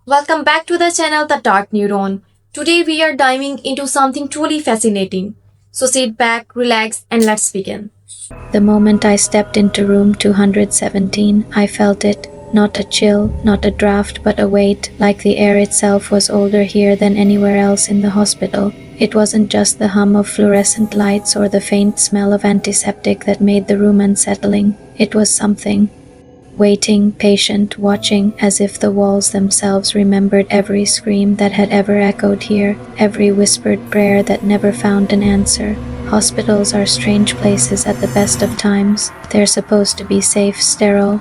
Welcome back to the channel The Dark Neuron. Today we are diving into something truly fascinating. So sit back, relax, and let's begin. The moment I stepped into room 217, I felt it. Not a chill, not a draft, but a weight, like the air itself was older here than anywhere else in the hospital. It wasn't just the hum of fluorescent lights or the faint smell of antiseptic that made the room unsettling. It was something. Waiting, patient, watching, as if the walls themselves remembered every scream that had ever echoed here, every whispered prayer that never found an answer. Hospitals are strange places at the best of times. They're supposed to be safe, sterile,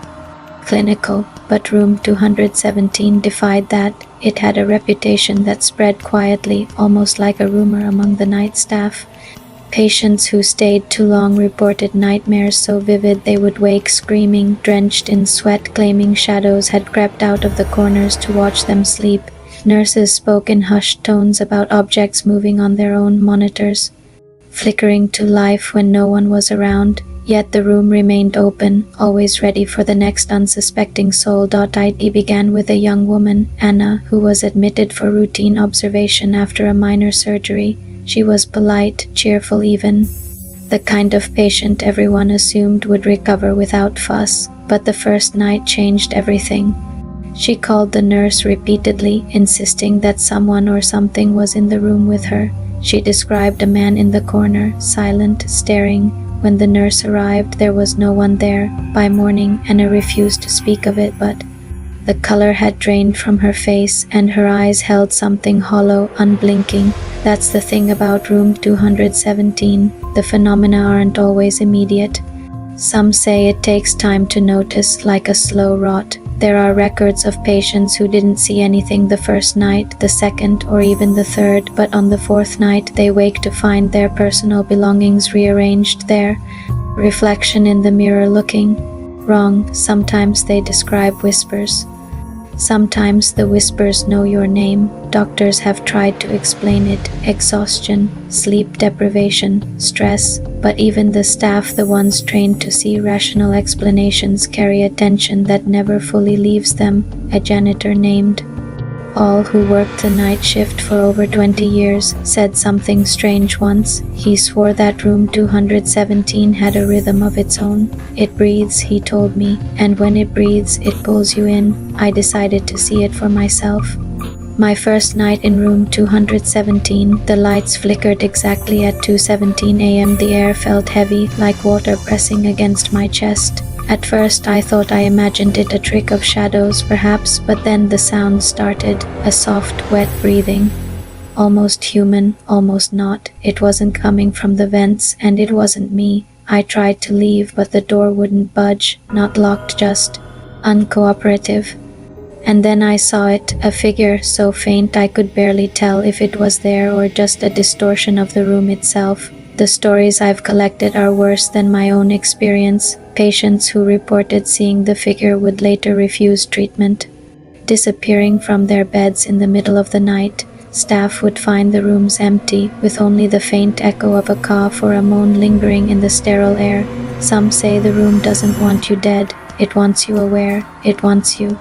clinical, but room 217 defied that. It had a reputation that spread quietly, almost like a rumor among the night staff. Patients who stayed too long reported nightmares so vivid they would wake screaming, drenched in sweat, claiming shadows had crept out of the corners to watch them sleep. Nurses spoke in hushed tones about objects moving on their own monitors, flickering to life when no one was around. Yet the room remained open, always ready for the next unsuspecting soul. It began with a young woman, Anna, who was admitted for routine observation after a minor surgery. She was polite, cheerful even, the kind of patient everyone assumed would recover without fuss. But the first night changed everything. She called the nurse repeatedly, insisting that someone or something was in the room with her. She described a man in the corner, silent, staring. When the nurse arrived, there was no one there. By morning, Anna refused to speak of it, but the color had drained from her face, and her eyes held something hollow, unblinking. That's the thing about room 217. The phenomena aren't always immediate. Some say it takes time to notice, like a slow rot. There are records of patients who didn't see anything the first night, the second, or even the third, but on the fourth night they wake to find their personal belongings rearranged there. Reflection in the mirror looking wrong. Sometimes they describe whispers. Sometimes the whispers know your name. Doctors have tried to explain it. Exhaustion, sleep deprivation, stress. But even the staff, the ones trained to see rational explanations, carry a tension that never fully leaves them. A janitor named all who worked the night shift for over 20 years said something strange once. He swore that room 217 had a rhythm of its own. It breathes, he told me, and when it breathes, it pulls you in. I decided to see it for myself. My first night in room 217, the lights flickered exactly at 2:17 a.m. The air felt heavy, like water pressing against my chest. At first I thought I imagined it a trick of shadows, perhaps, but then the sound started, a soft, wet breathing. Almost human, almost not. It wasn't coming from the vents, and it wasn't me. I tried to leave, but the door wouldn't budge, not locked, just uncooperative. And then I saw it, a figure so faint I could barely tell if it was there or just a distortion of the room itself. The stories I've collected are worse than my own experience. Patients who reported seeing the figure would later refuse treatment, disappearing from their beds in the middle of the night. Staff would find the rooms empty, with only the faint echo of a cough or a moan lingering in the sterile air. Some say the room doesn't want you dead. It wants you aware. It wants you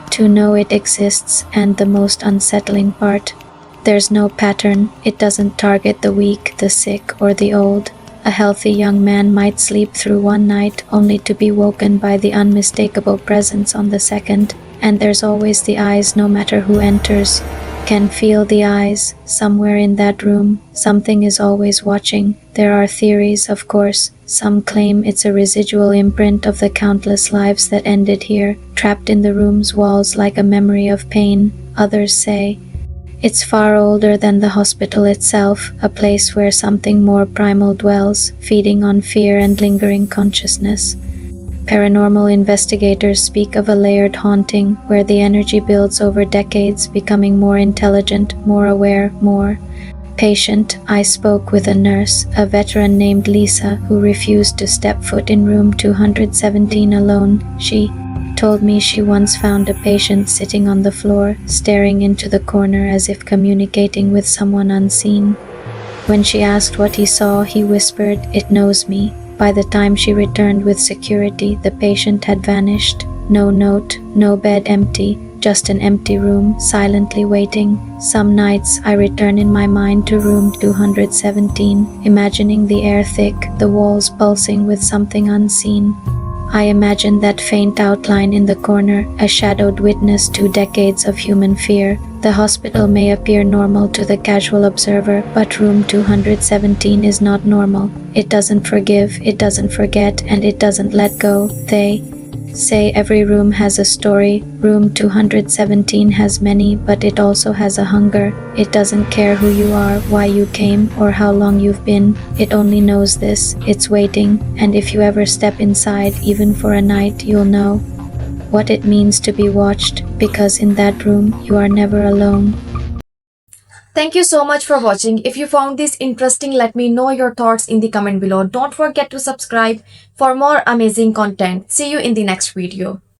to know it exists. And the most unsettling part, there's no pattern. It doesn't target the weak, the sick, or the old. A healthy young man might sleep through one night only to be woken by the unmistakable presence on the second. And there's always the eyes, no matter who enters. Can feel the eyes. Somewhere in that room, something is always watching. There are theories, of course. Some claim it's a residual imprint of the countless lives that ended here, trapped in the room's walls like a memory of pain. Others say it's far older than the hospital itself, a place where something more primal dwells, feeding on fear and lingering consciousness. Paranormal investigators speak of a layered haunting, where the energy builds over decades, becoming more intelligent, more aware, more patient. I spoke with a nurse, a veteran named Lisa, who refused to step foot in room 217 alone. She told me she once found a patient sitting on the floor, staring into the corner as if communicating with someone unseen. When she asked what he saw, he whispered, "It knows me." By the time she returned with security, the patient had vanished. No note, no bed empty, just an empty room, silently waiting. Some nights I return in my mind to room 217, imagining the air thick, the walls pulsing with something unseen. I imagine that faint outline in the corner, a shadowed witness to decades of human fear. The hospital may appear normal to the casual observer, but room 217 is not normal. It doesn't forgive, it doesn't forget, and it doesn't let go. They say every room has a story. Room 217 has many, but it also has a hunger. It doesn't care who you are, why you came, or how long you've been. It only knows this. It's waiting, and if you ever step inside, even for a night, you'll know what it means to be watched, because in that room, you are never alone. Thank you so much for watching. If you found this interesting, let me know your thoughts in the comment below. Don't forget to subscribe for more amazing content. See you in the next video.